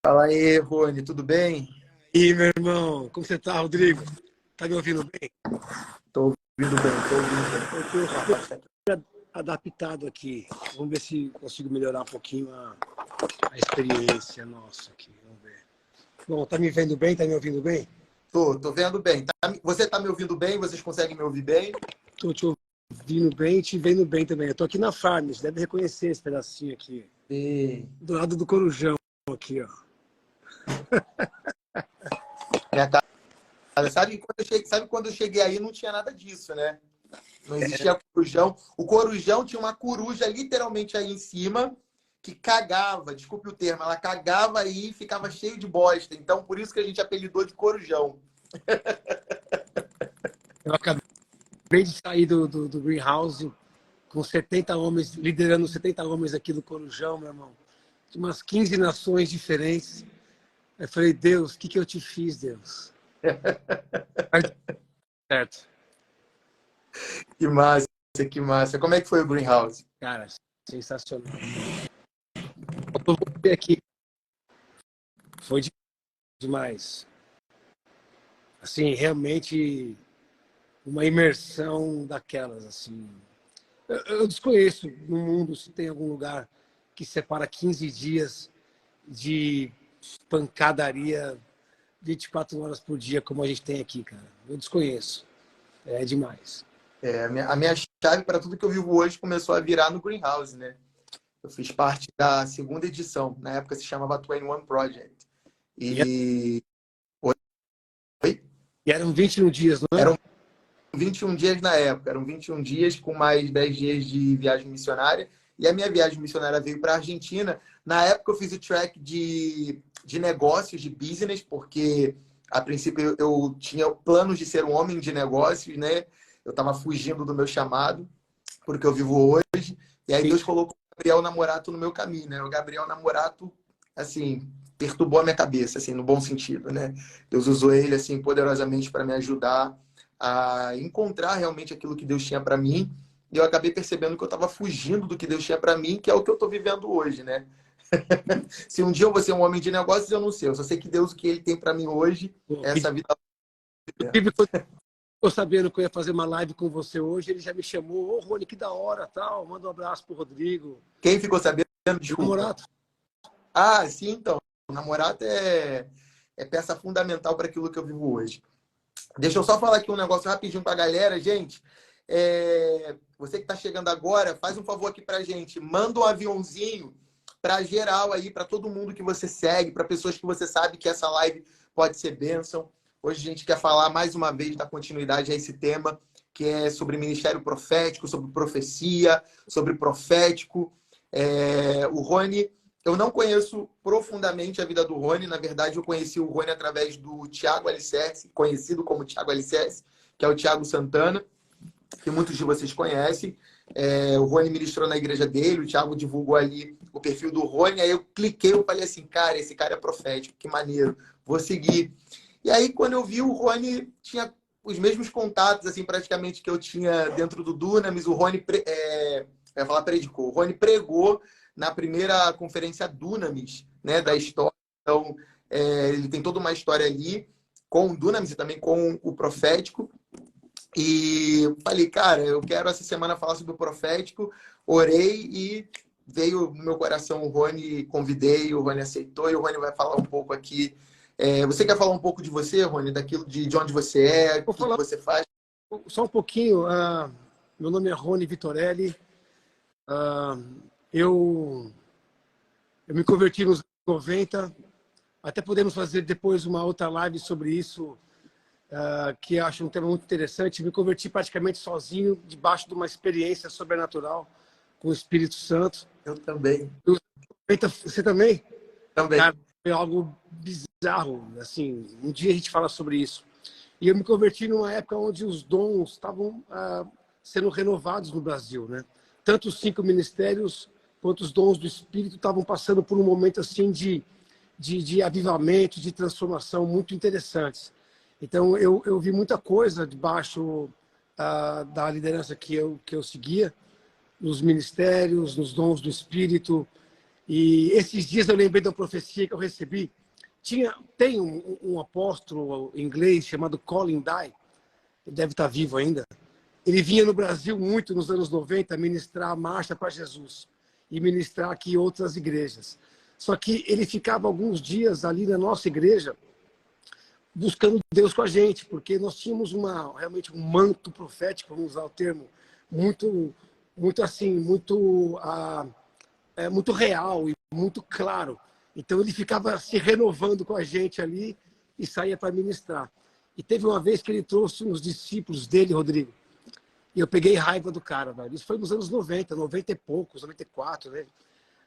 Fala aí, Rony, tudo bem? E meu irmão, como você tá, Rodrigo? Tá me ouvindo bem? Tô ouvindo bem, tô ouvindo bem. Eu tô Vou super abaixar aqui. adaptado aqui. Vamos ver se consigo melhorar um pouquinho a experiência nossa aqui. Vamos ver. Bom, tá me vendo bem? Tá me ouvindo bem? Tô vendo bem. Você tá me ouvindo bem? Vocês conseguem me ouvir bem? Tô te ouvindo bem e te vendo bem também. Eu tô aqui na Farm, você deve reconhecer esse pedacinho aqui. Sim. Do lado do Corujão aqui, ó. Minha casa. Sabe quando eu cheguei aí não tinha nada disso, né? Não existia corujão. O corujão tinha uma coruja literalmente aí em cima que cagava, desculpe o termo, ela cagava aí e ficava cheio de bosta. Então, por isso que a gente apelidou de corujão. Eu acabei de sair do Greenhouse com 70 homens, liderando 70 homens aqui do Corujão, meu irmão. De umas 15 nações diferentes. Eu falei, Deus, o que eu te fiz, Deus? Mas deu certo. Que massa, que massa. Como é que foi o Greenhouse? Cara, sensacional. Eu voltei aqui, foi demais. Assim, realmente uma imersão daquelas, assim. Eu desconheço no mundo se tem algum lugar que separa 15 dias de pancadaria 24 horas por dia, como a gente tem aqui, cara. Eu desconheço. É demais. A minha chave para tudo que eu vivo hoje começou a virar no Greenhouse, né? Eu fiz parte da segunda edição. Na época se chamava 21 Project. E, E Oi? e eram 21 dias, não Eram era? 21 dias na época. Eram 21 dias com mais 10 dias de viagem missionária. E a minha viagem missionária veio para a Argentina. Na época eu fiz o track de negócios, de business, porque a princípio eu tinha planos de ser um homem de negócios, né? Eu estava fugindo do meu chamado, porque eu vivo hoje. E aí Sim. Deus colocou o Gabriel Namorato no meu caminho, né? O Gabriel Namorato, assim, perturbou a minha cabeça, assim, no bom sentido, né? Deus usou ele, assim, poderosamente para me ajudar a encontrar realmente aquilo que Deus tinha para mim. E eu acabei percebendo que eu estava fugindo do que Deus tinha para mim, que é o que eu estou vivendo hoje, né? Se um dia eu vou ser um homem de negócios, eu não sei. Eu só sei que Deus, o que Ele tem para mim hoje, é essa vida. Inclusive, quando eu sabendo que eu ia fazer uma live com você hoje, ele já me chamou. Ô, Rony, que da hora, tal. Manda um abraço pro Rodrigo. Quem ficou sabendo? Desculpa. Namorato. Ah, sim, então. O namorado é peça fundamental para aquilo que eu vivo hoje. Deixa eu só falar aqui um negócio rapidinho para a galera, gente. Você que está chegando agora, faz um favor aqui para a gente. Manda um aviãozinho para geral aí, para todo mundo que você segue, para pessoas que você sabe que essa live pode ser bênção. Hoje a gente quer falar mais uma vez, dar continuidade a esse tema, que é sobre ministério profético, sobre profecia, sobre profético. O Rony, eu não conheço profundamente a vida do Rony. Na verdade, eu conheci o Rony através do Tiago Alicerce, conhecido como Tiago Alicerce, que é o Tiago Santana, que muitos de vocês conhecem. O Rony ministrou na igreja dele, o Tiago divulgou ali o perfil do Rony, aí eu cliquei, eu falei assim, cara, esse cara é profético, que maneiro, vou seguir. E aí, quando eu vi, o Rony tinha os mesmos contatos, assim, praticamente, que eu tinha dentro do Dunamis. O Rony, eu ia falar predicou, o Rony pregou na primeira conferência Dunamis, né, da história. Então, ele tem toda uma história ali com o Dunamis e também com o profético. E falei, cara, eu quero essa semana falar sobre o profético. Orei e veio no meu coração o Rony, convidei, o Rony aceitou e o Rony vai falar um pouco aqui. Você quer falar um pouco de você, Rony? Daquilo de onde você é, o Vou que falar você faz? só um pouquinho. Meu nome é Rony Vitorelli. Eu me converti nos 90. Até podemos fazer depois uma outra live sobre isso, que eu acho um tema muito interessante. Me converti praticamente sozinho, debaixo de uma experiência sobrenatural com o Espírito Santo. Eu também. Você também? Cara, Também. foi algo bizarro. Assim, um dia a gente fala sobre isso. E eu me converti numa época onde os dons estavam sendo renovados no Brasil, né? Tanto os 5 ministérios quanto os dons do Espírito estavam passando por um momento assim de avivamento, de transformação muito interessantes. Então, eu vi muita coisa debaixo da liderança que eu seguia, nos ministérios, nos dons do Espírito. E esses dias eu lembrei da profecia que eu recebi. Tem um apóstolo inglês chamado Colin Dye, ele deve estar vivo ainda. Ele vinha no Brasil muito nos anos 90 ministrar a Marcha para Jesus e ministrar aqui outras igrejas. Só que ele ficava alguns dias ali na nossa igreja buscando Deus com a gente, porque nós tínhamos realmente um manto profético, vamos usar o termo, muito assim, muito real e muito claro. Então ele ficava se renovando com a gente ali e saía para ministrar. E teve uma vez que ele trouxe uns discípulos dele, Rodrigo, e eu peguei raiva do cara, velho. Isso foi nos anos 90, 90 e poucos, 94, né?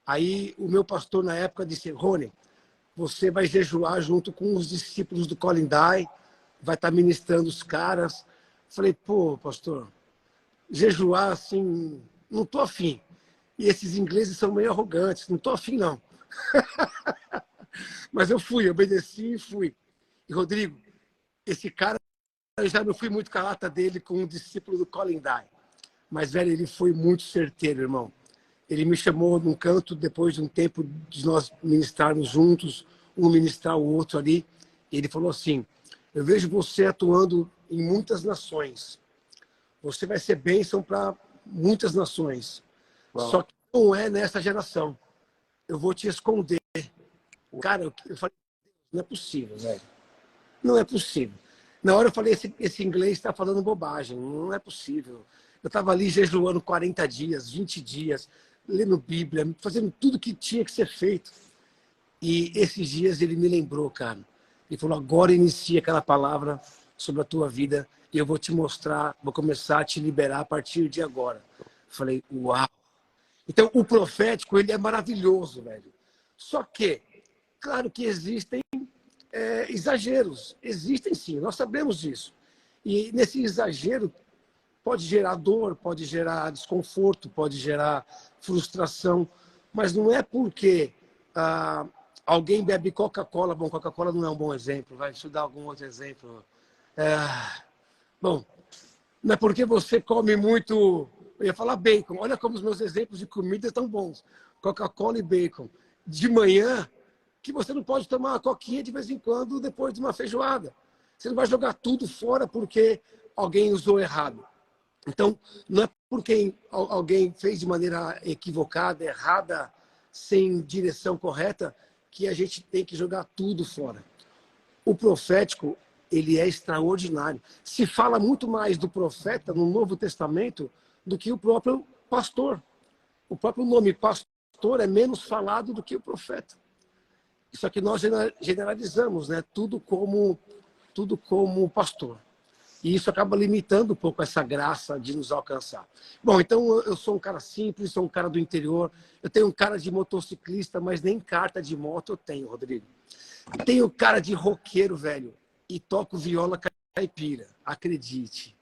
Aí o meu pastor na época disse: Rony, você vai jejuar junto com os discípulos do Colin Dye, vai estar ministrando os caras. Falei: pô, pastor, jejuar assim, não tô afim. E esses ingleses são meio arrogantes, não tô afim não. Mas eu fui, obedeci e fui. E Rodrigo, esse cara, eu já não fui muito com a lata dele com um discípulo do Colin Dye. Mas, velho, ele foi muito certeiro, irmão. Ele me chamou num canto, depois de um tempo de nós ministrarmos juntos, um ministrar o outro ali. E ele falou assim: eu vejo você atuando em muitas nações. Você vai ser bênção para muitas nações. Uau. Só que não é nessa geração. Eu vou te esconder. Cara, eu falei: não é possível, velho. Não é possível. Na hora eu falei: esse inglês está falando bobagem. Não é possível. Eu estava ali jejuando 40 dias, 20 dias, lendo Bíblia, fazendo tudo que tinha que ser feito. E esses dias ele me lembrou, cara. Ele falou: agora inicia aquela palavra sobre a tua vida e eu vou te mostrar, vou começar a te liberar a partir de agora. Eu falei: uau! Então, o profético, ele é maravilhoso, velho. Só que, claro que existem exageros. Existem sim, nós sabemos disso. E nesse exagero pode gerar dor, pode gerar desconforto, pode gerar frustração, mas não é porque alguém bebe Coca-Cola. Bom, Coca-Cola não é um bom exemplo, vai te dar algum outro exemplo. Bom, não é porque você come muito, eu ia falar bacon, olha como os meus exemplos de comida estão bons, Coca-Cola e bacon, de manhã, que você não pode tomar uma coquinha de vez em quando depois de uma feijoada. Você não vai jogar tudo fora porque alguém usou errado. Então, não é porque alguém fez de maneira equivocada, errada, sem direção correta, que a gente tem que jogar tudo fora. O profético, ele é extraordinário. Se fala muito mais do profeta no Novo Testamento do que o próprio pastor. O próprio nome pastor é menos falado do que o profeta. Só que nós generalizamos, né? Tudo como pastor. E isso acaba limitando um pouco essa graça de nos alcançar. Bom, então eu sou um cara simples, sou um cara do interior. Eu tenho um cara de motociclista, mas nem carta de moto eu tenho, Rodrigo. Tenho cara de roqueiro, velho, e toco viola caipira, acredite.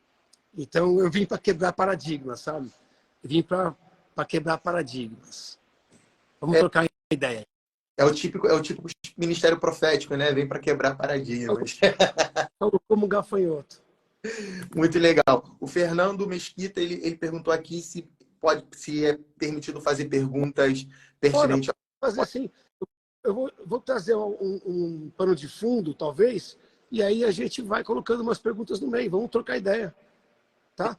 Então eu vim para quebrar paradigmas, sabe? Eu vim para quebrar paradigmas. Vamos trocar ideia. É o típico ministério profético, né? Vem para quebrar paradigmas. Como gafanhoto. Muito legal. O Fernando Mesquita, ele perguntou aqui se é permitido fazer perguntas pertinentes. Pode fazer sim. Eu vou trazer um pano de fundo, talvez, e aí a gente vai colocando umas perguntas no meio. Vamos trocar ideia. Tá?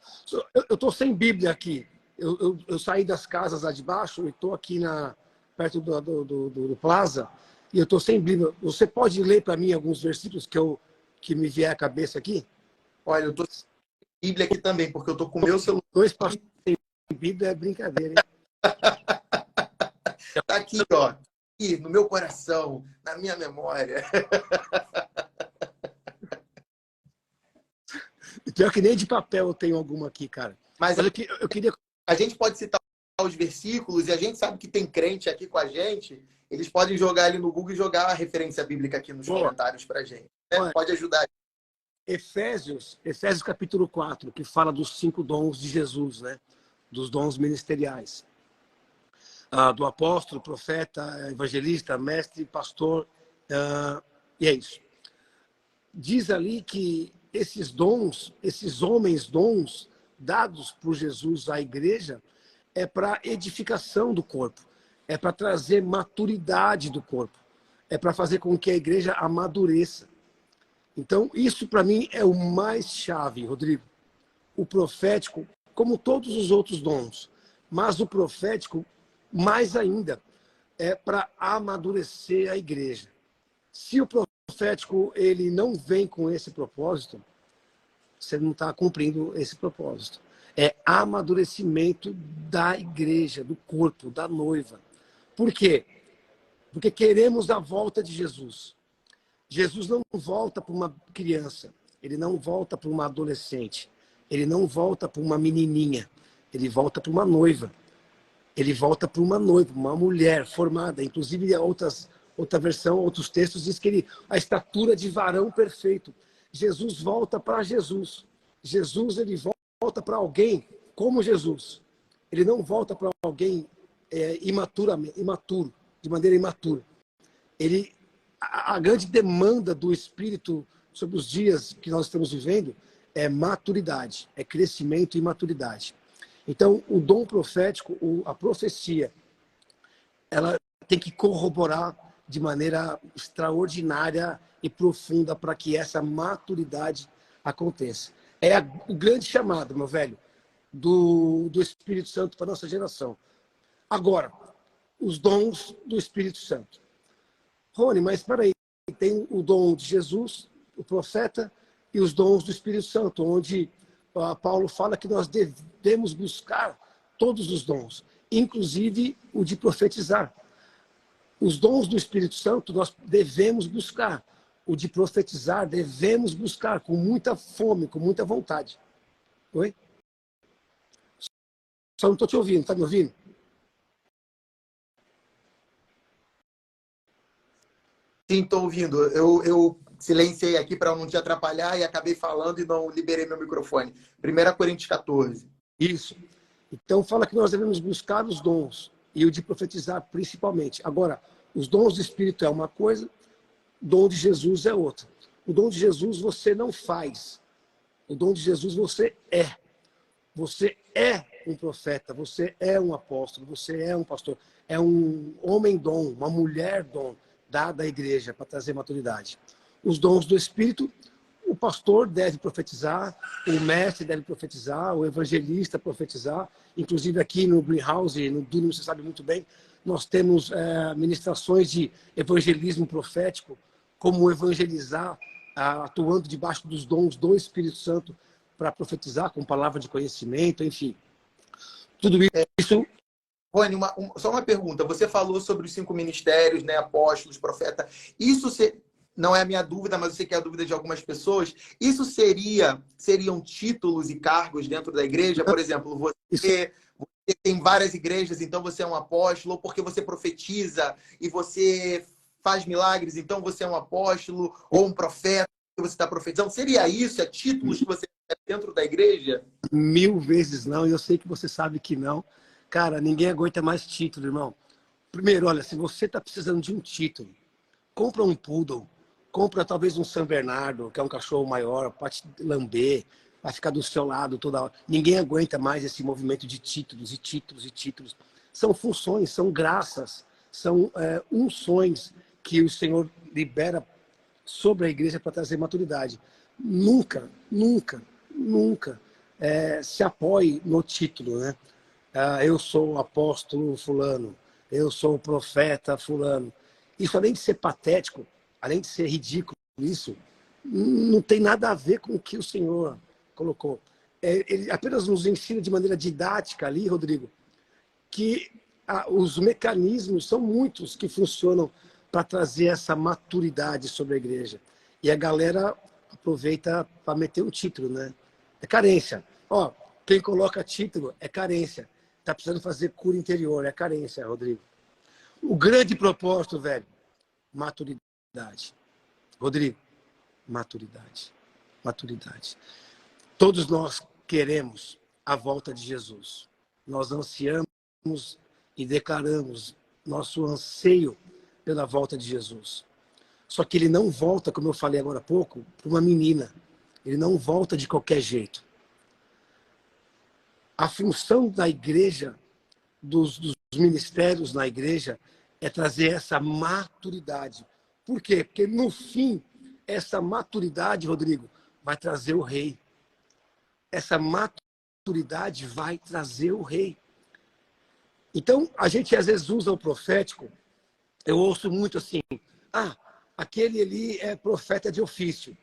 Eu estou sem Bíblia aqui. Eu saí das casas lá de baixo e estou aqui perto do Plaza, e eu estou sem Bíblia. Você pode ler para mim alguns versículos que me vier à cabeça aqui? Olha, eu estou sem Bíblia aqui também, porque eu estou com o meu celular. 2 pastores sem Bíblia é brincadeira, hein? Tá aqui, ó. Aqui, no meu coração, na minha memória. Pior que nem de papel eu tenho alguma aqui, cara. Mas eu queria... A gente pode citar os versículos e a gente sabe que tem crente aqui com a gente. Eles podem jogar ali no Google e jogar a referência bíblica aqui nos comentários pra gente. Né? Pode ajudar. Efésios capítulo 4, que fala dos 5 dons de Jesus, né? Dos dons ministeriais. Do apóstolo, profeta, evangelista, mestre, pastor, e é isso. Diz ali que esses dons, esses homens dons dados por Jesus à igreja, é para edificação do corpo. é para trazer maturidade do corpo, é para fazer com que a igreja amadureça. Então, isso para mim é o mais chave, Rodrigo. O profético, como todos os outros dons, mas o profético, mais ainda, é para amadurecer a igreja. Se o profético ele não vem com esse propósito, você não está cumprindo esse propósito. É amadurecimento da igreja, do corpo, da noiva. Por quê? Porque queremos a volta de Jesus. Jesus não volta para uma criança, ele não volta para uma adolescente, ele não volta para uma menininha, ele volta para uma noiva. Ele volta para uma noiva, uma mulher formada. Inclusive, outra versão, outros textos, diz que a estatura de varão perfeito. Jesus volta para Jesus. Jesus, ele volta para alguém como Jesus. Ele não volta para alguém imaturo, de maneira imatura. A grande demanda do Espírito sobre os dias que nós estamos vivendo é maturidade, é crescimento e maturidade. Então, o dom profético, a profecia, ela tem que corroborar de maneira extraordinária e profunda para que essa maturidade aconteça. É o grande chamado, meu velho, do Espírito Santo para a nossa geração. Agora, os dons do Espírito Santo. Rony, mas espera aí, tem o dom de Jesus, o profeta, e os dons do Espírito Santo, onde Paulo fala que nós devemos buscar todos os dons, inclusive o de profetizar. Os dons do Espírito Santo nós devemos buscar. O de profetizar devemos buscar com muita fome, com muita vontade. Oi? Só não estou te ouvindo, está me ouvindo? Sim, estou ouvindo. Eu silenciei aqui para não te atrapalhar e acabei falando e não liberei meu microfone. 1 Coríntios 14. Isso. Então fala que nós devemos buscar os dons e o de profetizar principalmente. Agora, os dons do Espírito é uma coisa, o dom de Jesus é outra. O dom de Jesus você não faz. O dom de Jesus você é. Você é um profeta, você é um apóstolo, você é um pastor. É um homem-dom, uma mulher-dom dada à igreja para trazer maturidade. Os dons do Espírito, o pastor deve profetizar, o mestre deve profetizar, o evangelista profetizar. Inclusive aqui no Greenhouse, no Dunamis, você sabe muito bem, nós temos ministrações de evangelismo profético, como evangelizar, atuando debaixo dos dons do Espírito Santo para profetizar com palavra de conhecimento, enfim. Tudo isso... Rony, só uma pergunta. Você falou sobre os 5 ministérios, né? Apóstolos, profeta. Isso não é a minha dúvida, mas eu sei que é a dúvida de algumas pessoas. Isso seriam títulos e cargos dentro da igreja? Por exemplo, você tem várias igrejas, então você é um apóstolo, ou porque você profetiza e você faz milagres, então você é um apóstolo, ou um profeta, que você está profetizando. Seria isso? É títulos que você tem dentro da igreja? 1000 vezes não, e eu sei que você sabe que não. Cara, ninguém aguenta mais título, irmão. Primeiro, olha, se você está precisando de um título, compra um poodle, compra talvez um São Bernardo, que é um cachorro maior, para te lamber, vai ficar do seu lado toda hora. Ninguém aguenta mais esse movimento de títulos e títulos e títulos. São funções, são graças, são unções que o Senhor libera sobre a igreja para trazer maturidade. Nunca, nunca, nunca se apoie no título, né? Eu sou o apóstolo fulano, eu sou o profeta fulano. Isso, além de ser patético, além de ser ridículo, isso não tem nada a ver com o que o Senhor colocou. Ele apenas nos ensina de maneira didática ali, Rodrigo, que os mecanismos são muitos que funcionam para trazer essa maturidade sobre a igreja. E a galera aproveita para meter um título, né? É carência. Ó, quem coloca título é carência. Está precisando fazer cura interior, é carência, Rodrigo. O grande propósito, velho, maturidade. Rodrigo, maturidade. Maturidade. Todos nós queremos a volta de Jesus. Nós ansiamos e declaramos nosso anseio pela volta de Jesus. Só que ele não volta, como eu falei agora há pouco, para uma menina. Ele não volta de qualquer jeito. A função da igreja dos ministérios na igreja é trazer essa maturidade. Por quê? Porque, no fim, essa maturidade, Rodrigo, vai trazer o rei. Essa maturidade vai trazer o rei. Então, a gente às vezes usa o profético. Eu ouço muito assim, aquele ali é profeta de ofício.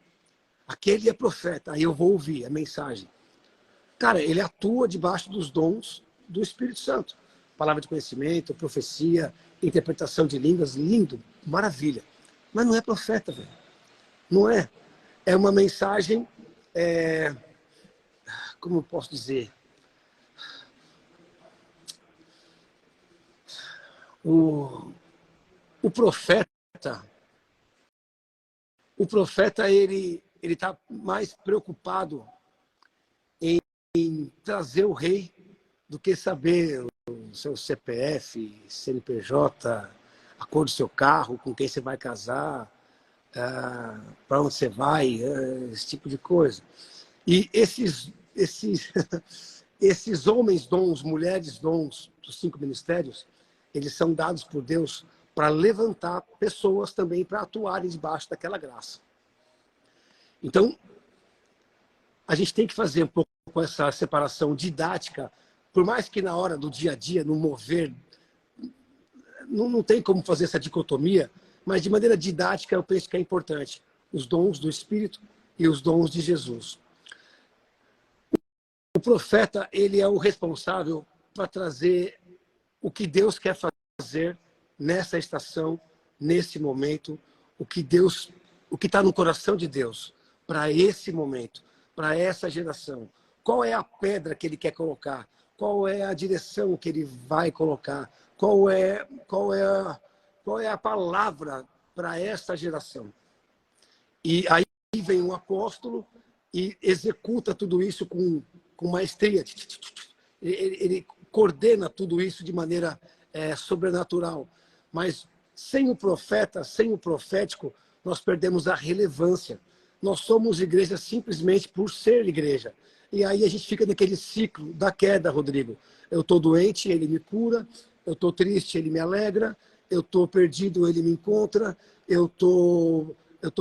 Aquele é profeta. Aí eu vou ouvir a mensagem. Cara, ele atua debaixo dos dons do Espírito Santo. Palavra de conhecimento, profecia, interpretação de línguas, lindo, maravilha. Mas não é profeta, velho. Não é. É uma mensagem, como eu posso dizer? O profeta, ele está mais preocupado em trazer o rei do que saber o seu CPF, CNPJ, a cor do seu carro, com quem você vai casar, para onde você vai, esse tipo de coisa. E esses homens dons, mulheres dons dos 5 ministérios, eles são dados por Deus para levantar pessoas também para atuarem debaixo daquela graça. Então, a gente tem que fazer um pouco essa separação didática, por mais que na hora do dia a dia, no mover, não tem como fazer essa dicotomia, mas de maneira didática eu penso que é importante. Os dons do Espírito e os dons de Jesus. O profeta, ele é o responsável para trazer o que Deus quer fazer nessa estação, nesse momento, o que está no coração de Deus para esse momento, para essa geração. Qual é a pedra que ele quer colocar? Qual é a direção que ele vai colocar? Qual é a palavra para essa geração? E aí vem um apóstolo e executa tudo isso com maestria. Ele coordena tudo isso de maneira sobrenatural. Mas sem o profeta, sem o profético, nós perdemos a relevância. Nós somos igreja simplesmente por ser igreja. E aí a gente fica naquele ciclo da queda, Rodrigo. Eu estou doente, ele me cura. Eu estou triste, ele me alegra. Eu estou perdido, ele me encontra. Eu estou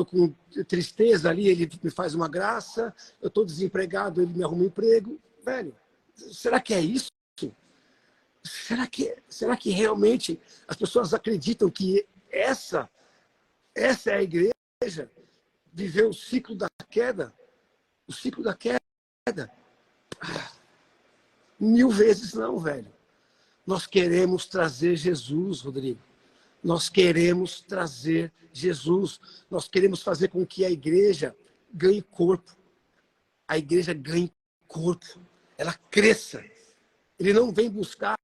com tristeza ali, ele me faz uma graça. Eu estou desempregado, ele me arruma um emprego. Velho, será que é isso? Será que realmente as pessoas acreditam que essa é a igreja? Viver o ciclo da queda? O ciclo da queda? 1000 vezes não, velho. Nós queremos trazer Jesus, Rodrigo. Nós queremos trazer Jesus. Nós queremos fazer com que a igreja ganhe corpo. A igreja ganhe corpo. Ela cresça. Ele não vem buscar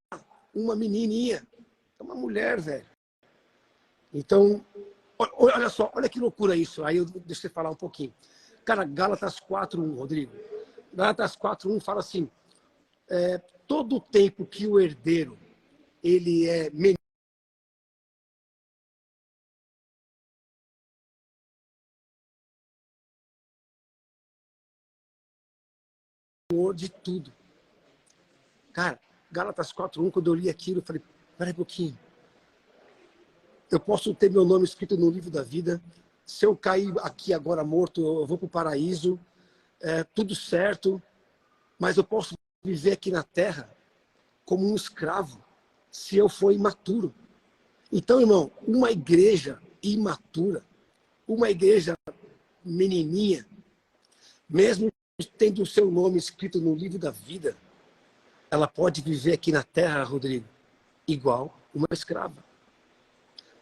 uma menininha. É uma mulher, velho. Então, olha só, olha que loucura isso. Aí deixa eu falar um pouquinho. Cara, Gálatas 4:1, Rodrigo. Gálatas 4:1 fala assim, todo o tempo que o herdeiro, ele é menino de tudo. Cara, Gálatas 4:1, quando eu li aquilo, eu falei, peraí um pouquinho. Eu posso ter meu nome escrito no livro da vida. Se eu cair aqui agora morto, eu vou para o paraíso. Tudo certo. Mas eu posso viver aqui na terra como um escravo, se eu for imaturo. Então, irmão, uma igreja imatura, uma igreja menininha, mesmo tendo o seu nome escrito no livro da vida, ela pode viver aqui na terra, Rodrigo, igual uma escrava.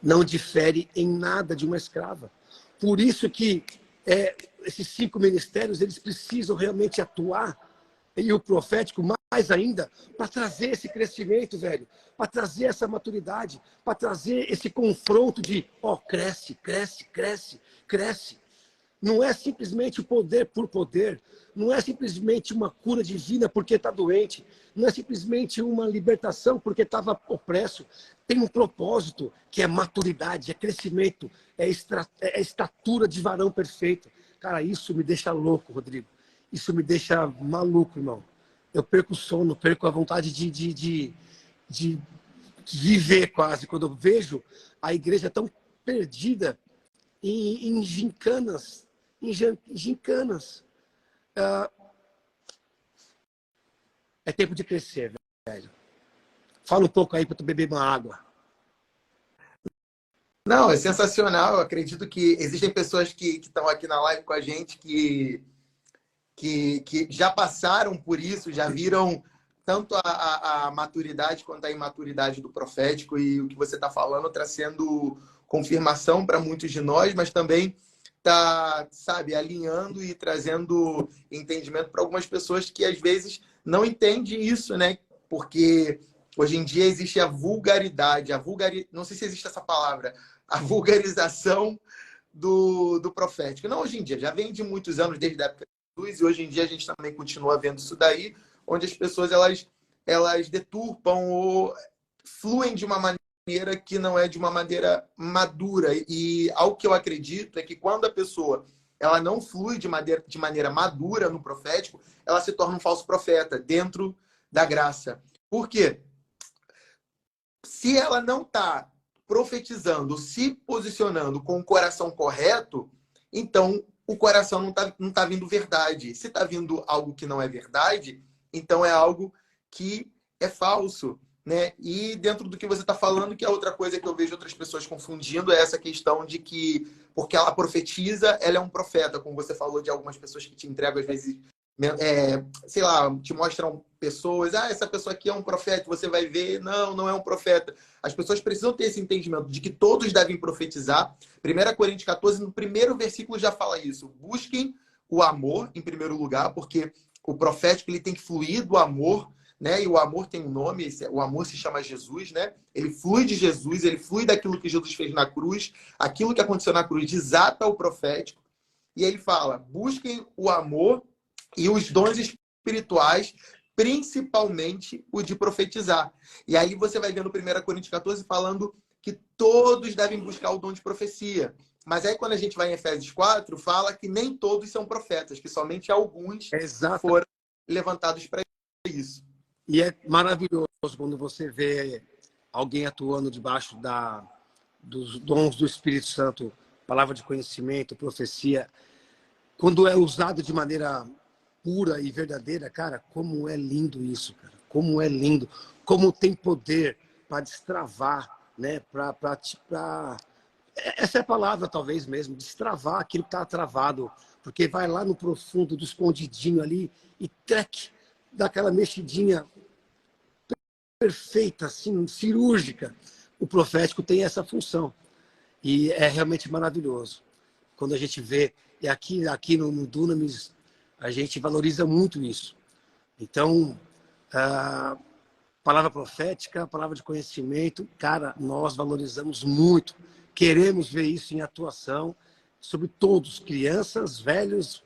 Não difere em nada de uma escrava. Por isso que esses 5 ministérios, eles precisam realmente atuar, e o profético mais ainda, para trazer esse crescimento, velho, para trazer essa maturidade, para trazer esse confronto de, cresce, cresce, cresce, cresce. Não é simplesmente o poder por poder, não é simplesmente uma cura divina porque está doente, não é simplesmente uma libertação porque estava opresso. Tem um propósito que é maturidade, é crescimento, é estatura de varão perfeito. Cara, isso me deixa louco, Rodrigo. Isso me deixa maluco, irmão. Eu perco o sono, perco a vontade de de viver quase, quando eu vejo a igreja tão perdida em gincanas, gincanas. É tempo de crescer, velho. Fala um pouco aí para tu beber uma água. Não, é sensacional. Eu acredito que existem pessoas que estão aqui na live com a gente que já passaram por isso, já viram tanto a maturidade quanto a imaturidade do profético, e o que você está falando está sendo confirmação para muitos de nós, mas também está, sabe, alinhando e trazendo entendimento para algumas pessoas que às vezes não entendem isso, né? Porque hoje em dia existe a vulgaridade, não sei se existe essa palavra, a vulgarização do profético. Não hoje em dia, já vem de muitos anos, desde a época de Jesus, e hoje em dia a gente também continua vendo isso daí, onde as pessoas elas deturpam ou fluem de uma maneira que não é de uma maneira madura. E algo que eu acredito é que quando a pessoa ela não flui de maneira madura no profético, ela se torna um falso profeta dentro da graça. Por quê? Se ela não está profetizando, se posicionando com o coração correto, então o coração não tá vindo verdade. Se está vindo algo que não é verdade, então é algo que é falso, né? E dentro do que você está falando, que é outra coisa que eu vejo outras pessoas confundindo, é essa questão de que, porque ela profetiza, ela é um profeta, como você falou de algumas pessoas que te entregam, às vezes, sei lá, te mostram pessoas, essa pessoa aqui é um profeta, você vai ver, não é um profeta. As pessoas precisam ter esse entendimento de que todos devem profetizar. 1 Coríntios 14, no primeiro versículo já fala isso. Busquem o amor em primeiro lugar, porque o profético ele tem que fluir do amor, né? E o amor tem um nome, o amor se chama Jesus, né? Ele flui de Jesus, ele flui daquilo que Jesus fez na cruz, aquilo que aconteceu na cruz desata o profético. E ele fala: busquem o amor e os dons espirituais, principalmente o de profetizar. E aí você vai ver no 1 Coríntios 14 falando que todos devem buscar o dom de profecia. Mas aí quando a gente vai em Efésios 4, fala que nem todos são profetas, que somente alguns foram levantados para isso. E é maravilhoso quando você vê alguém atuando debaixo dos dons do Espírito Santo, palavra de conhecimento, profecia, quando é usado de maneira pura e verdadeira, cara, como é lindo isso, cara. Como é lindo. Como tem poder para destravar, né? Essa é a palavra, talvez mesmo, destravar aquilo que está travado. Porque vai lá no profundo, do escondidinho ali e trec, dá aquela mexidinha perfeita, assim, cirúrgica. O profético tem essa função. E é realmente maravilhoso. Quando a gente vê, e aqui no Dunamis, a gente valoriza muito isso. Então, a palavra profética, a palavra de conhecimento, cara, nós valorizamos muito. Queremos ver isso em atuação sobre todos, crianças, velhos,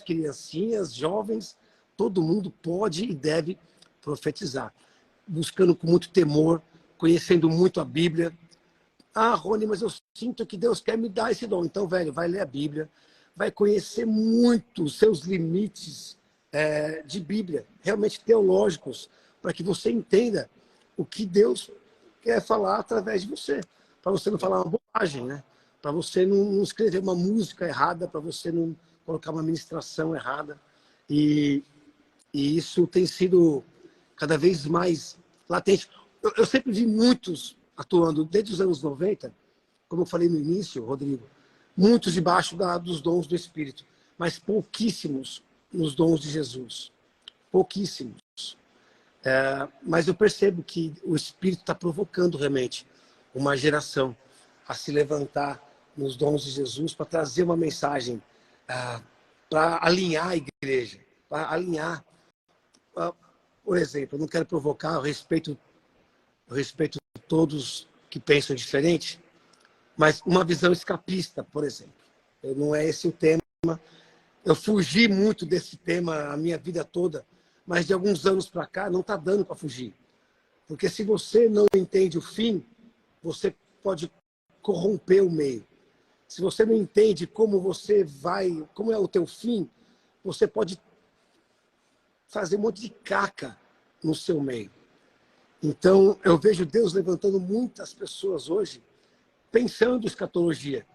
criancinhas, jovens, todo mundo pode e deve profetizar. Buscando com muito temor, conhecendo muito a Bíblia. Rony, mas eu sinto que Deus quer me dar esse dom. Então, velho, vai ler a Bíblia, vai conhecer muito os seus limites de Bíblia, realmente teológicos, para que você entenda o que Deus quer falar através de você. Para você não falar uma bobagem, né? Para você não escrever uma música errada, para você não colocar uma ministração errada. E isso tem sido cada vez mais latente. Eu sempre vi muitos atuando desde os anos 90, como eu falei no início, Rodrigo, muitos debaixo dos dons do Espírito, mas pouquíssimos nos dons de Jesus. Pouquíssimos. Mas eu percebo que o Espírito está provocando realmente uma geração a se levantar nos dons de Jesus para trazer uma mensagem, para alinhar a igreja, para alinhar. Por exemplo, eu não quero provocar, eu respeito todos que pensam diferente, mas uma visão escapista, por exemplo. Não é esse o tema. Eu fugi muito desse tema a minha vida toda, mas de alguns anos para cá não está dando para fugir. Porque se você não entende o fim, você pode corromper o meio. Se você não entende como como é o teu fim, você pode fazer um monte de caca no seu meio. Então, eu vejo Deus levantando muitas pessoas hoje pensando em escatologia,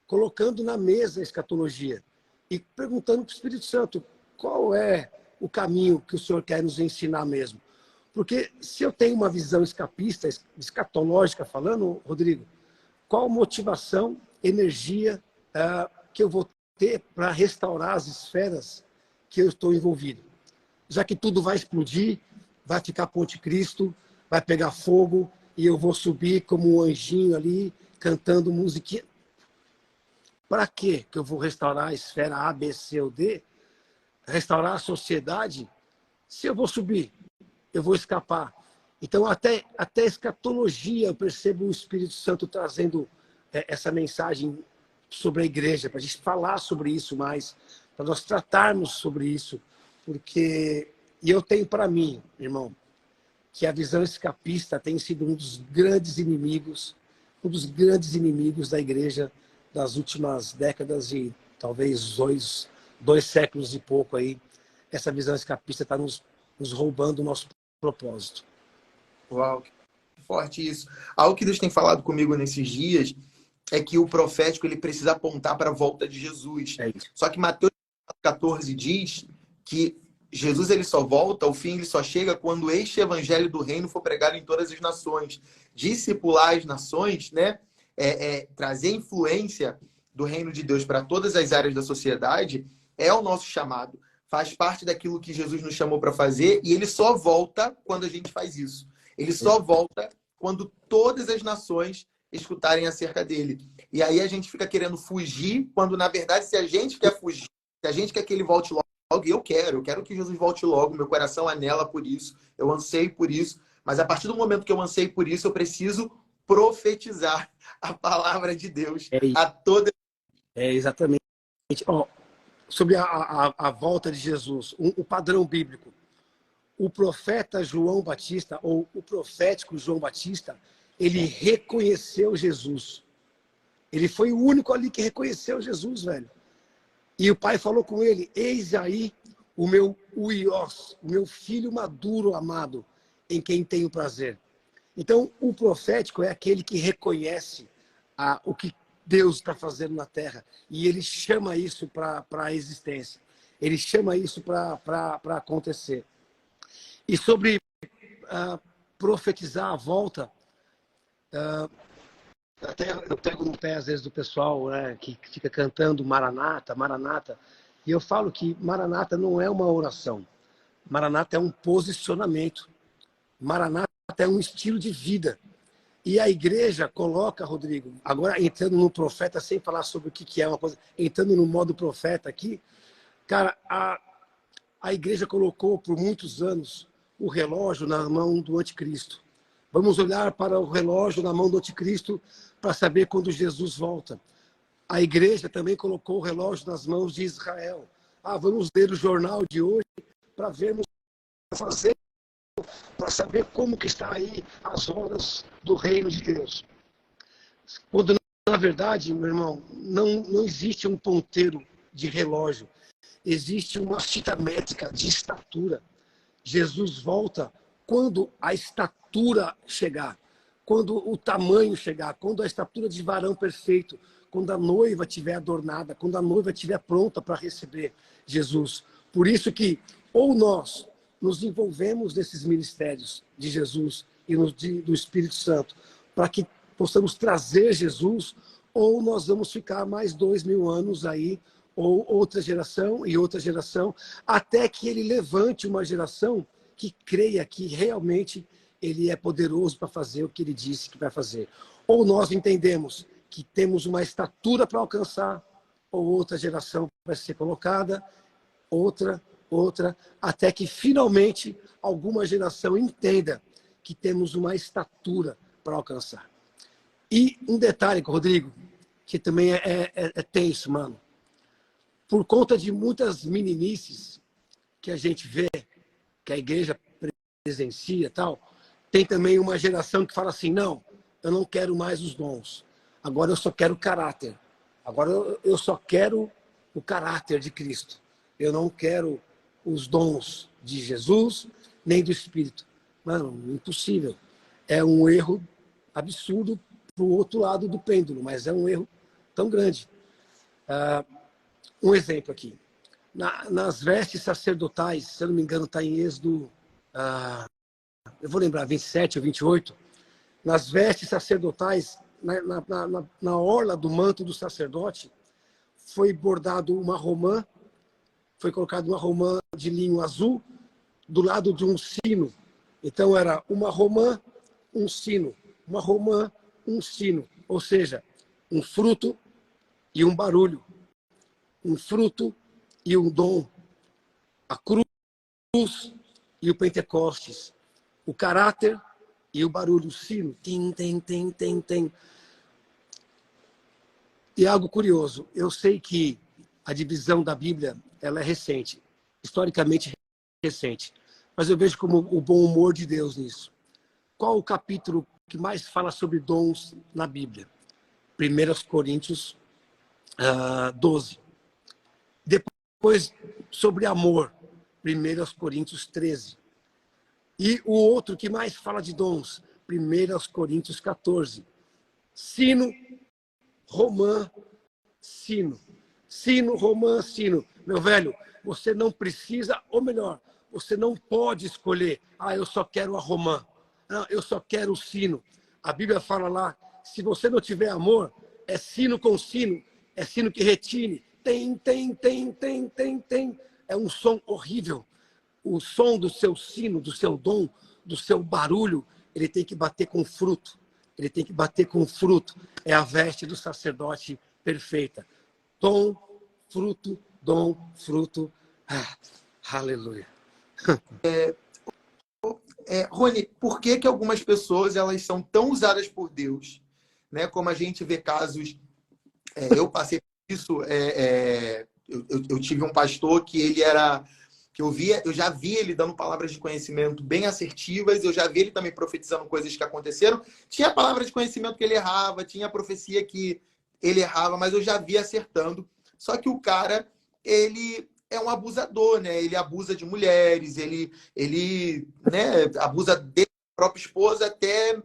colocando na mesa a escatologia e perguntando para o Espírito Santo qual é o caminho que o Senhor quer nos ensinar mesmo. Porque se eu tenho uma visão escapista, escatológica falando, Rodrigo, qual motivação, energia que eu vou ter para restaurar as esferas que eu estou envolvido? Já que tudo vai explodir, vai ficar Ponte Cristo, vai pegar fogo e eu vou subir como um anjinho ali, cantando musiquinha. Para que eu vou restaurar a esfera A, B, C ou D? Restaurar a sociedade? Se eu vou subir, eu vou escapar. Então, até escatologia, eu percebo o Espírito Santo trazendo essa mensagem sobre a igreja, para a gente falar sobre isso mais, para nós tratarmos sobre isso. Porque, e eu tenho para mim, irmão, que a visão escapista tem sido um dos grandes inimigos da igreja das últimas décadas e talvez dois séculos e pouco aí. Essa visão escapista está nos roubando o nosso propósito. Uau, que forte isso. Algo que Deus tem falado comigo nesses dias é que o profético ele precisa apontar para a volta de Jesus. É isso. Só que Mateus 14 diz que Jesus ele só volta, o fim ele só chega quando este evangelho do reino for pregado em todas as nações. Discipular as nações, né? Trazer influência do reino de Deus para todas as áreas da sociedade é o nosso chamado. Faz parte daquilo que Jesus nos chamou para fazer e ele só volta quando a gente faz isso. Ele só volta quando todas as nações escutarem acerca dele. E aí a gente fica querendo fugir, quando na verdade se a gente quer fugir, se a gente quer que ele volte logo, eu quero que Jesus volte logo, meu coração anela por isso, eu anseio por isso, mas a partir do momento que eu anseio por isso, eu preciso profetizar a palavra de Deus a toda. Exatamente. Sobre a volta de Jesus, o padrão bíblico. O profeta João Batista, ou o profético João Batista, ele reconheceu Jesus. Ele foi o único ali que reconheceu Jesus, velho. E o pai falou com ele: eis aí o meu uios, o meu filho maduro amado, em quem tenho prazer. Então, o profético é aquele que reconhece o que Deus está fazendo na terra. E ele chama isso para a existência. Ele chama isso para acontecer. E sobre profetizar a volta, até eu pego no pé, às vezes, do pessoal, né, que fica cantando Maranata, Maranata. E eu falo que Maranata não é uma oração. Maranata é um posicionamento. Maranata é um estilo de vida. E a igreja coloca, Rodrigo, agora entrando no profeta, sem falar sobre o que é uma coisa, entrando no modo profeta aqui, cara, a igreja colocou por muitos anos o relógio na mão do anticristo. Vamos olhar para o relógio na mão do anticristo para saber quando Jesus volta. A igreja também colocou o relógio nas mãos de Israel. Vamos ler o jornal de hoje para vermos fazer, para saber como que está aí as horas do reino de Deus. Quando, na verdade, meu irmão, não existe um ponteiro de relógio. Existe uma fita métrica de estatura. Jesus volta quando a estatura chegar, quando o tamanho chegar, quando a estatura de varão perfeito, quando a noiva estiver adornada, quando a noiva estiver pronta para receber Jesus. Por isso que ou nós nos envolvemos nesses ministérios de Jesus e do Espírito Santo, para que possamos trazer Jesus, ou nós vamos ficar mais 2000 anos aí, ou outra geração e outra geração, até que ele levante uma geração que creia que realmente ele é poderoso para fazer o que ele disse que vai fazer. Ou nós entendemos que temos uma estatura para alcançar, ou outra geração vai ser colocada, outra, até que finalmente alguma geração entenda que temos uma estatura para alcançar. E um detalhe, Rodrigo, que também é tenso, mano. Por conta de muitas meninices que a gente vê, que a igreja presencia e tal, tem também uma geração que fala assim: não, eu não quero mais os dons, agora eu só quero o caráter, agora eu só quero o caráter de Cristo, eu não quero os dons de Jesus nem do Espírito. Mano, impossível. É um erro absurdo para o outro lado do pêndulo, mas é um erro tão grande. Um exemplo aqui. Nas vestes sacerdotais, se eu não me engano, está em Êxodo, eu vou lembrar, 27 ou 28, nas vestes sacerdotais, na orla do manto do sacerdote, foi bordado uma romã, foi colocado uma romã de linho azul do lado de um sino. Então era uma romã, um sino, uma romã, um sino, ou seja, um fruto e um barulho, um fruto e um dom, a cruz e o Pentecostes, o caráter e o barulho, o sino, tem. E algo curioso, eu sei que a divisão da Bíblia ela é recente, historicamente recente, mas eu vejo como o bom humor de Deus nisso. Qual o capítulo que mais fala sobre dons na Bíblia? 1 Coríntios 12. Depois, sobre amor, 1 Coríntios 13. E o outro que mais fala de dons, 1 Coríntios 14. Sino, romã, sino. Sino, romã, sino. Meu velho, você não precisa, ou melhor, você não pode escolher. Eu só quero a romã. Não, eu só quero o sino. A Bíblia fala lá, se você não tiver amor, é sino com sino, é sino que retine. Tem. É um som horrível. O som do seu sino, do seu dom, do seu barulho, ele tem que bater com fruto. Ele tem que bater com fruto. É a veste do sacerdote perfeita. Dom, fruto, dom, fruto. Aleluia. Rony, por que que algumas pessoas elas são tão usadas por Deus, né? Como a gente vê casos, eu passei por isso, eu tive um pastor que ele era, que eu já vi ele dando palavras de conhecimento bem assertivas, eu já vi ele também profetizando coisas que aconteceram. Tinha palavras de conhecimento que ele errava, tinha profecia que ele errava, mas eu já vi acertando. Só que o cara, ele é um abusador, né? Ele abusa de mulheres, ele né, abusa da própria esposa até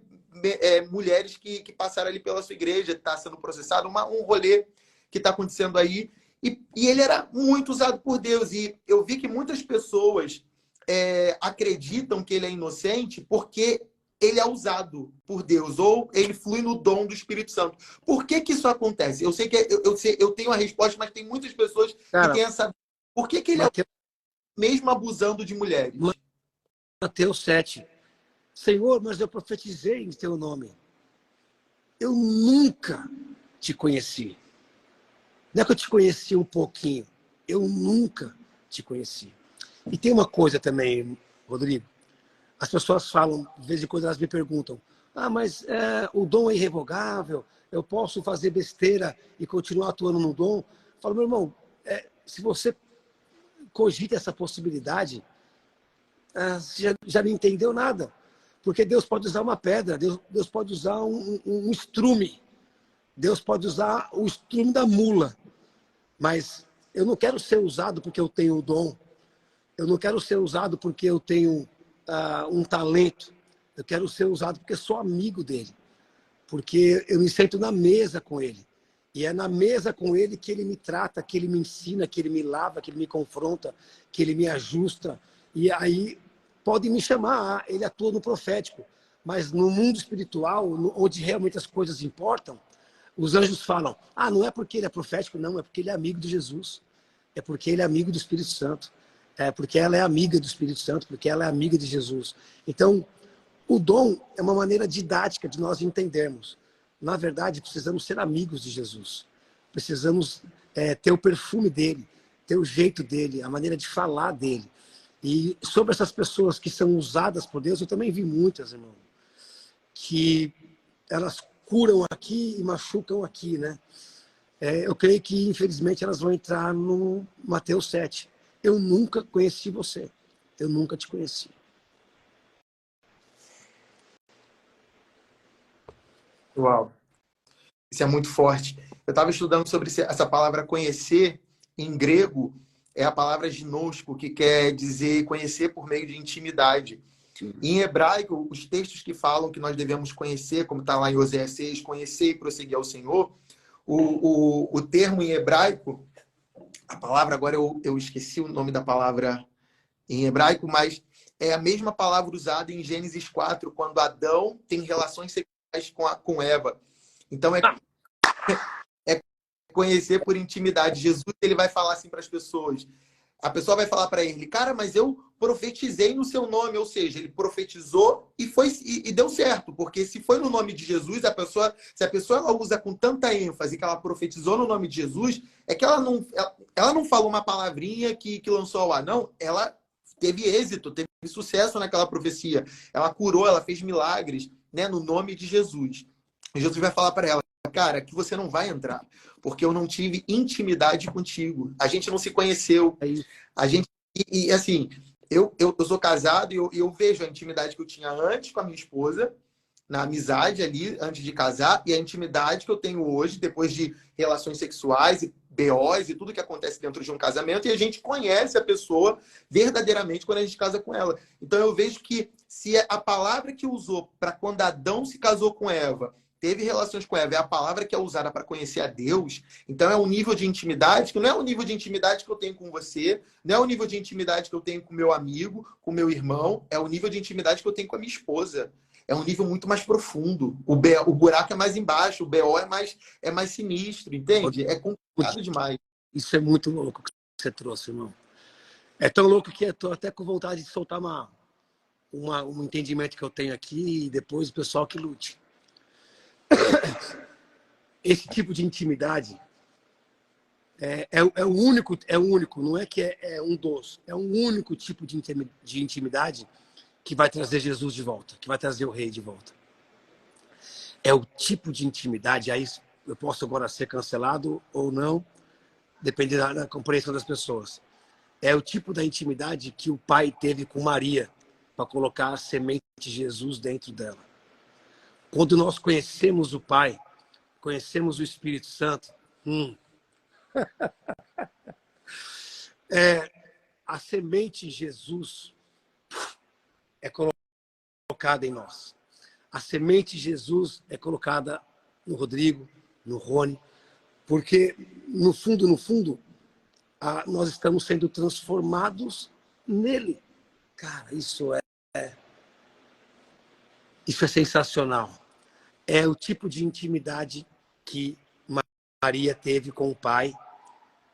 mulheres que passaram ali pela sua igreja, está sendo processado, um rolê que está acontecendo aí. E ele era muito usado por Deus. E eu vi que muitas pessoas acreditam que ele é inocente porque ele é usado por Deus, ou ele flui no dom do Espírito Santo. Por que que isso acontece? Eu sei que eu tenho a resposta, mas tem muitas pessoas que têm essa... Por que que ele é mesmo abusando de mulheres? Mateus 7. Senhor, mas eu profetizei em teu nome. Eu nunca te conheci. Não é que eu te conheci um pouquinho. Eu nunca te conheci. E tem uma coisa também, Rodrigo. As pessoas falam, de vez em quando elas me perguntam, mas o dom é irrevogável, eu posso fazer besteira e continuar atuando no dom? Eu falo, meu irmão, se você cogita essa possibilidade, você já não entendeu nada. Porque Deus pode usar uma pedra, Deus pode usar um estrume, Deus pode usar o estrume da mula. Mas eu não quero ser usado porque eu tenho o dom, eu não quero ser usado porque eu tenho um talento, eu quero ser usado porque sou amigo dele, porque eu me sento na mesa com ele. E é na mesa com ele que ele me trata, que ele me ensina, que ele me lava, que ele me confronta, que ele me ajusta. E aí podem me chamar, ele atua no profético. Mas no mundo espiritual, onde realmente as coisas importam, os anjos falam, não é porque ele é profético, não, é porque ele é amigo de Jesus. É porque ele é amigo do Espírito Santo. É porque ela é amiga do Espírito Santo, porque ela é amiga de Jesus. Então, o dom é uma maneira didática de nós entendermos. Na verdade, precisamos ser amigos de Jesus. Precisamos ter o perfume dele, ter o jeito dele, a maneira de falar dele. E sobre essas pessoas que são usadas por Deus, eu também vi muitas, irmão, que elas curam aqui e machucam aqui, né? Eu creio que, infelizmente, elas vão entrar no Mateus 7. Eu nunca conheci você. Eu nunca te conheci. Uau. Isso é muito forte. Eu estava estudando sobre essa palavra conhecer, em grego, é a palavra ginosko, que quer dizer conhecer por meio de intimidade. Em hebraico, os textos que falam que nós devemos conhecer, como está lá em Oséias 6, conhecer e prosseguir ao Senhor, o termo em hebraico, a palavra, agora eu esqueci o nome da palavra em hebraico, mas é a mesma palavra usada em Gênesis 4, quando Adão tem relações sexuais com Eva. Então, é conhecer por intimidade. Jesus, ele vai falar assim para as pessoas. A pessoa vai falar para ele, cara, mas eu profetizei no seu nome, ou seja, ele profetizou e deu certo, porque se foi no nome de Jesus, se a pessoa ela usa com tanta ênfase que ela profetizou no nome de Jesus, é que ela não falou uma palavrinha que lançou ao ar, não, ela teve êxito, teve sucesso naquela profecia, ela curou, ela fez milagres, né, no nome de Jesus. E Jesus vai falar para ela, cara, que você não vai entrar, porque eu não tive intimidade contigo. A gente não se conheceu. A gente e assim, eu sou casado e eu vejo a intimidade que eu tinha antes com a minha esposa, na amizade ali, antes de casar, e a intimidade que eu tenho hoje, depois de relações sexuais e BOs e tudo que acontece dentro de um casamento, e a gente conhece a pessoa verdadeiramente quando a gente casa com ela. Então eu vejo que se a palavra que usou para quando Adão se casou com Eva, teve relações com Eva, é a palavra que é usada para conhecer a Deus, então é um nível de intimidade que não é o nível de intimidade que eu tenho com você, não é o nível de intimidade que eu tenho com meu amigo, com meu irmão, é o nível de intimidade que eu tenho com a minha esposa. É um nível muito mais profundo. O buraco é mais embaixo, o BO é mais sinistro, entende? É complicado demais. Isso é muito louco que você trouxe, irmão. É tão louco que eu tô até com vontade de soltar um entendimento que eu tenho aqui e depois o pessoal que lute. Esse tipo de intimidade é o único, não é que é um dos, é um único tipo de intimidade que vai trazer Jesus de volta, que vai trazer o rei de volta. É o tipo de intimidade, aí eu posso agora ser cancelado ou não, dependendo da compreensão das pessoas. É o tipo da intimidade que o pai teve com Maria, para colocar a semente de Jesus dentro dela. Quando nós conhecemos o Pai, conhecemos o Espírito Santo, a semente Jesus é colocada em nós. A semente Jesus é colocada no Rodrigo, no Rony, porque no fundo, nós estamos sendo transformados nele. Cara, isso é sensacional. É o tipo de intimidade que Maria teve com o Pai,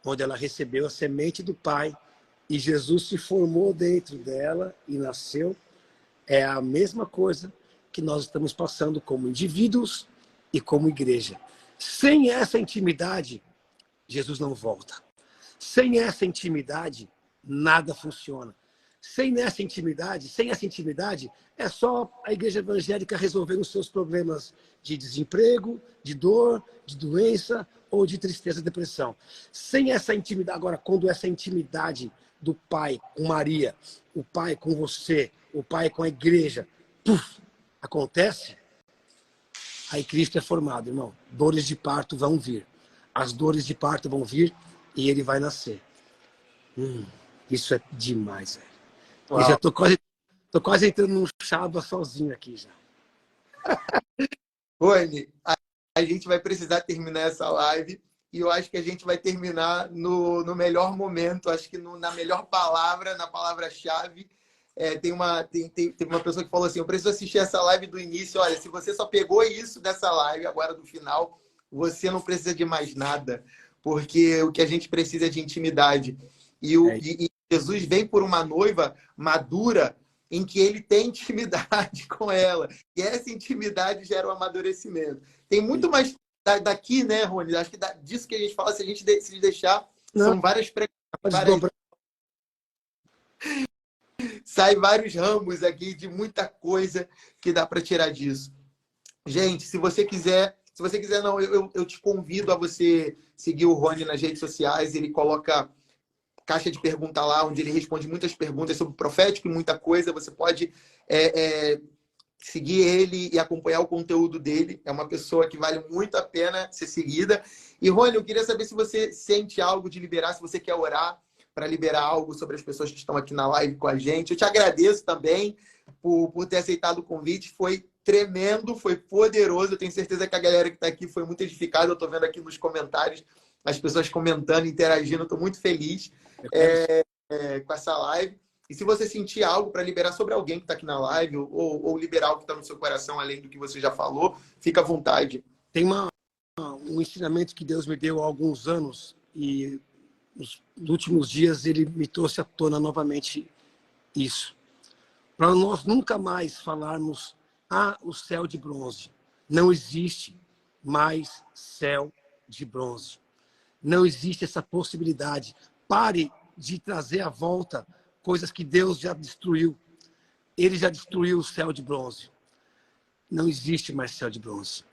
onde ela recebeu a semente do Pai e Jesus se formou dentro dela e nasceu. É a mesma coisa que nós estamos passando como indivíduos e como igreja. Sem essa intimidade, Jesus não volta. Sem essa intimidade, nada funciona. Sem essa intimidade, é só a igreja evangélica resolver os seus problemas de desemprego, de dor, de doença ou de tristeza, depressão. Sem essa intimidade, agora, quando essa intimidade do Pai com Maria, o Pai com você, o Pai com a igreja, acontece, aí Cristo é formado, irmão. Dores de parto vão vir. As dores de parto vão vir e ele vai nascer. Isso é demais, velho. Eu já tô quase entrando num chaba sozinho aqui já. Rony, a gente vai precisar terminar essa live e eu acho que a gente vai terminar no melhor momento, acho que na melhor palavra, na palavra-chave. Tem uma pessoa que falou assim, eu preciso assistir essa live do início. Olha, se você só pegou isso dessa live agora do final, você não precisa de mais nada, porque o que a gente precisa é de intimidade. E Jesus vem por uma noiva madura em que ele tem intimidade com ela. E essa intimidade gera um amadurecimento. Tem muito mais daqui, né, Rony? Acho que disso que a gente fala, se a gente se deixar, são várias pregações. Sai vários ramos aqui de muita coisa que dá para tirar disso. Gente, se você quiser não, eu te convido a você seguir o Rony nas redes sociais. Ele coloca caixa de pergunta lá, onde ele responde muitas perguntas sobre o profético e muita coisa. Você pode seguir ele e acompanhar o conteúdo dele. É uma pessoa que vale muito a pena ser seguida. E, Rony, eu queria saber se você sente algo de liberar, se você quer orar para liberar algo sobre as pessoas que estão aqui na live com a gente. Eu te agradeço também por ter aceitado o convite. Foi tremendo, foi poderoso. Eu tenho certeza que a galera que está aqui foi muito edificada. Eu estou vendo aqui nos comentários as pessoas comentando, interagindo. Estou muito feliz com essa live. E se você sentir algo para liberar sobre alguém que está aqui na live ou liberar algo que está no seu coração, além do que você já falou, fica à vontade. Tem um ensinamento que Deus me deu há alguns anos e nos últimos dias ele me trouxe à tona novamente isso. Para nós nunca mais falarmos, o céu de bronze. Não existe mais céu de bronze. Não existe essa possibilidade. Pare de trazer à volta coisas que Deus já destruiu. Ele já destruiu o céu de bronze. Não existe mais céu de bronze.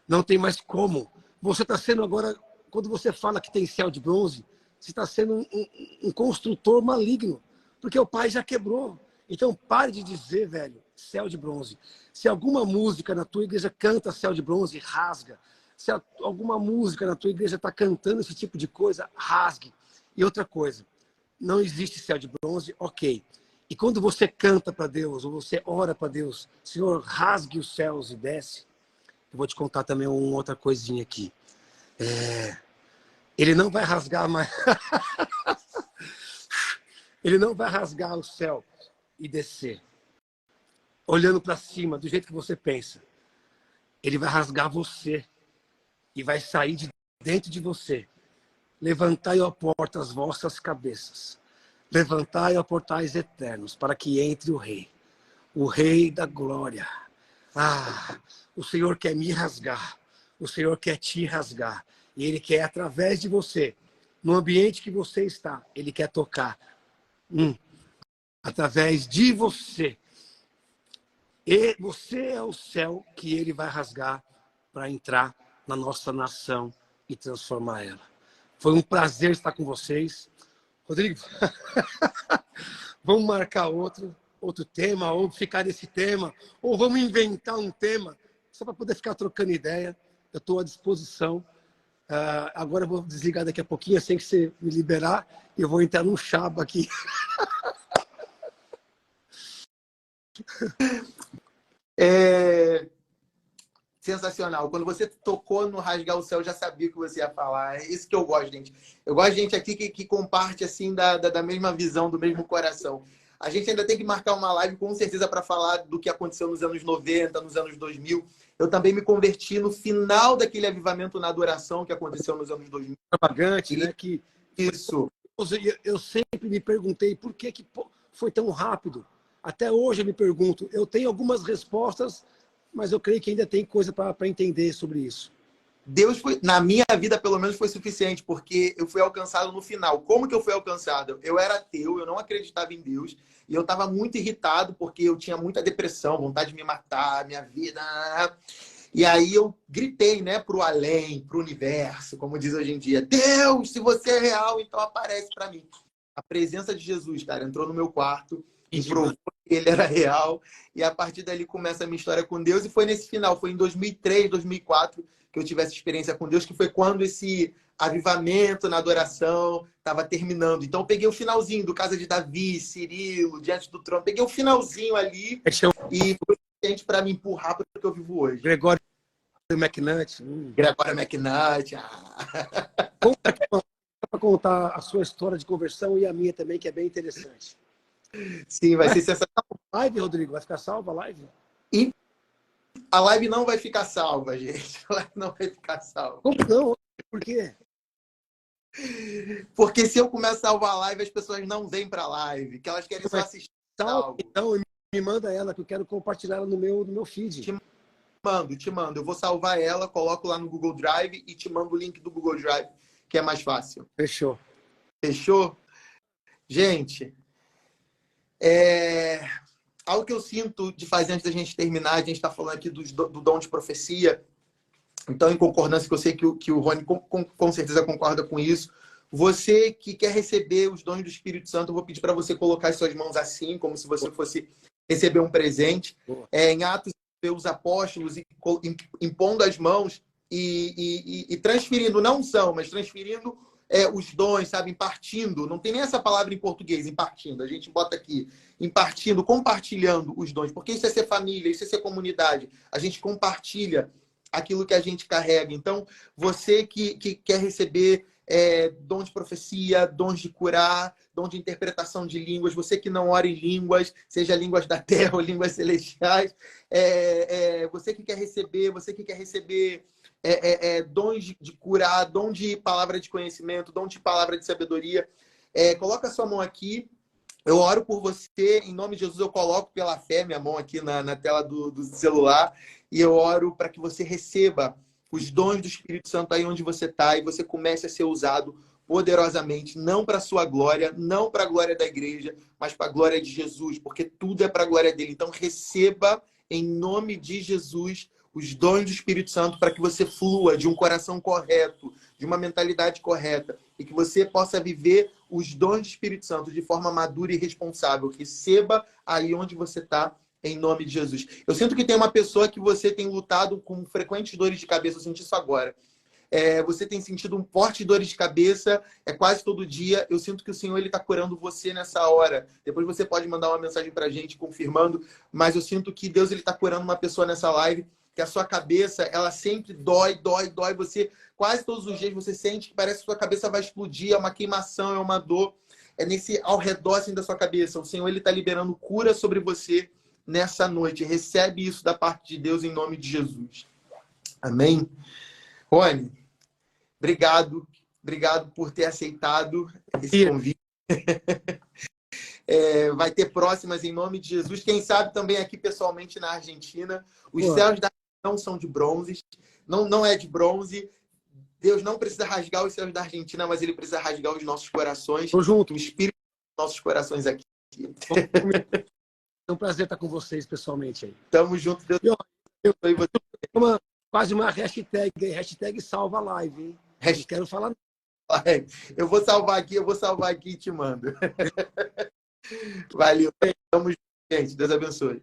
Não tem mais como. Você está sendo agora, quando você fala que tem céu de bronze, você está sendo um construtor maligno, porque o pai já quebrou. Então pare de dizer, velho, céu de bronze. Se alguma música na tua igreja canta céu de bronze, rasga. Se alguma música na tua igreja está cantando esse tipo de coisa, rasgue. E outra coisa, não existe céu de bronze, ok. E quando você canta para Deus, ou você ora para Deus, Senhor, rasgue os céus e desce. Eu vou te contar também uma outra coisinha aqui. Ele não vai rasgar mais. Ele não vai rasgar o céu e descer. Olhando para cima, do jeito que você pensa. Ele vai rasgar você. E vai sair de dentro de você. Levantai, ó porta, as vossas cabeças. Levantai, ó portais eternos, para que entre o Rei da glória. O Senhor quer me rasgar. O Senhor quer te rasgar. E Ele quer, através de você, no ambiente que você está, Ele quer tocar. Através de você. E você é o céu que Ele vai rasgar para entrar na nossa nação e transformar ela. Foi um prazer estar com vocês. Rodrigo, vamos marcar outro tema, ou ficar nesse tema, ou vamos inventar um tema, só para poder ficar trocando ideia. Eu estou à disposição. Agora eu vou desligar daqui a pouquinho, assim que você me liberar, e eu vou entrar num chaba aqui. Sensacional. Quando você tocou no Rasgar o Céu, eu já sabia o que você ia falar. É isso que eu gosto, gente. Eu gosto de gente aqui que comparte assim, da mesma visão, do mesmo coração. A gente ainda tem que marcar uma live, com certeza, para falar do que aconteceu nos anos 90, nos anos 2000. Eu também me converti no final daquele avivamento na adoração que aconteceu nos anos 2000. Extravagante, né? Isso. Eu sempre me perguntei por que foi tão rápido. Até hoje eu me pergunto. Eu tenho algumas respostas, mas eu creio que ainda tem coisa para entender sobre isso. Deus foi, na minha vida, pelo menos, foi suficiente, porque eu fui alcançado no final. Como que eu fui alcançado? Eu era ateu, eu não acreditava em Deus, e eu estava muito irritado, porque eu tinha muita depressão, vontade de me matar, minha vida. E aí eu gritei, né, pro além, pro universo, como diz hoje em dia: Deus, se você é real, então aparece para mim. A presença de Jesus, cara, entrou no meu quarto e provou que ele era real. E a partir dali começa a minha história com Deus. E foi nesse final, foi em 2003, 2004, que eu tive essa experiência com Deus, que foi quando esse avivamento na adoração estava terminando. Então eu peguei o finalzinho do Casa de Davi, Cirilo, Diante do Trono. Peguei o finalzinho ali e foi suficiente para me empurrar para o que eu vivo hoje. Gregório McNutt. Gregório McNutt. Para contar a sua história de conversão e a minha também, que é bem interessante. Sim, vai ser sensacional. Live, Rodrigo? Vai ficar salva a live? E a live não vai ficar salva, gente. A live não vai ficar salva. Como não? Por quê? Porque se eu começar a salvar a live, as pessoas não vêm para a live, que elas querem só assistir algo. Então, me manda ela, que eu quero compartilhar ela no meu feed. Te mando. Eu vou salvar ela, coloco lá no Google Drive e te mando o link do Google Drive, que é mais fácil. Fechou. Fechou? Gente, algo que eu sinto de fazer antes da gente terminar, a gente está falando aqui do dom de profecia. Então, em concordância, que eu sei que o Rony com certeza concorda com isso. Você que quer receber os dons do Espírito Santo, eu vou pedir para você colocar as suas mãos assim, como se você fosse receber um presente. Em Atos, os apóstolos impondo as mãos e transferindo, não unção, mas transferindo os dons, sabe? Impartindo. Não tem nem essa palavra em português, impartindo. A gente bota aqui, impartindo, compartilhando os dons. Porque isso é ser família, isso é ser comunidade. A gente compartilha aquilo que a gente carrega. Então, você que quer receber dom de profecia, dons de curar, dom de interpretação de línguas, você que não ora em línguas, seja línguas da terra ou línguas celestiais, você que quer receber dons de curar, dom de palavra de conhecimento, dom de palavra de sabedoria, coloca a sua mão aqui. Eu oro por você, em nome de Jesus, eu coloco pela fé minha mão aqui na tela do celular e eu oro para que você receba os dons do Espírito Santo aí onde você está e você comece a ser usado poderosamente, não para a sua glória, não para a glória da igreja, mas para a glória de Jesus, porque tudo é para a glória dele. Então receba, em nome de Jesus, os dons do Espírito Santo para que você flua de um coração correto, de uma mentalidade correta, e que você possa viver os dons do Espírito Santo de forma madura e responsável. Receba aí onde você está, em nome de Jesus. Eu sinto que tem uma pessoa que você tem lutado com frequentes dores de cabeça. Eu senti isso agora. Você tem sentido um forte dores de cabeça, quase todo dia. Eu sinto que o Senhor está curando você nessa hora. Depois você pode mandar uma mensagem para a gente confirmando, mas eu sinto que Deus está curando uma pessoa nessa live, que a sua cabeça, ela sempre dói. Você, quase todos os dias, você sente que parece que a sua cabeça vai explodir, é uma queimação, é uma dor. É nesse ao redor assim, da sua cabeça. O Senhor está liberando cura sobre você nessa noite. Recebe isso da parte de Deus em nome de Jesus. Amém? Rony, obrigado. Obrigado por ter aceitado esse convite. Vai ter próximas em nome de Jesus. Quem sabe também aqui pessoalmente na Argentina. Os céus da não são de bronze. Não é de bronze. Deus não precisa rasgar os céus da Argentina, mas Ele precisa rasgar os nossos corações. Tô junto. O Espírito dos nossos corações aqui. É um prazer estar com vocês pessoalmente aí. Tamo junto. Deus quase uma hashtag salva live, hein? Não quero falar. Eu vou salvar aqui e te mando. Valeu. Tamo junto, gente. Deus abençoe.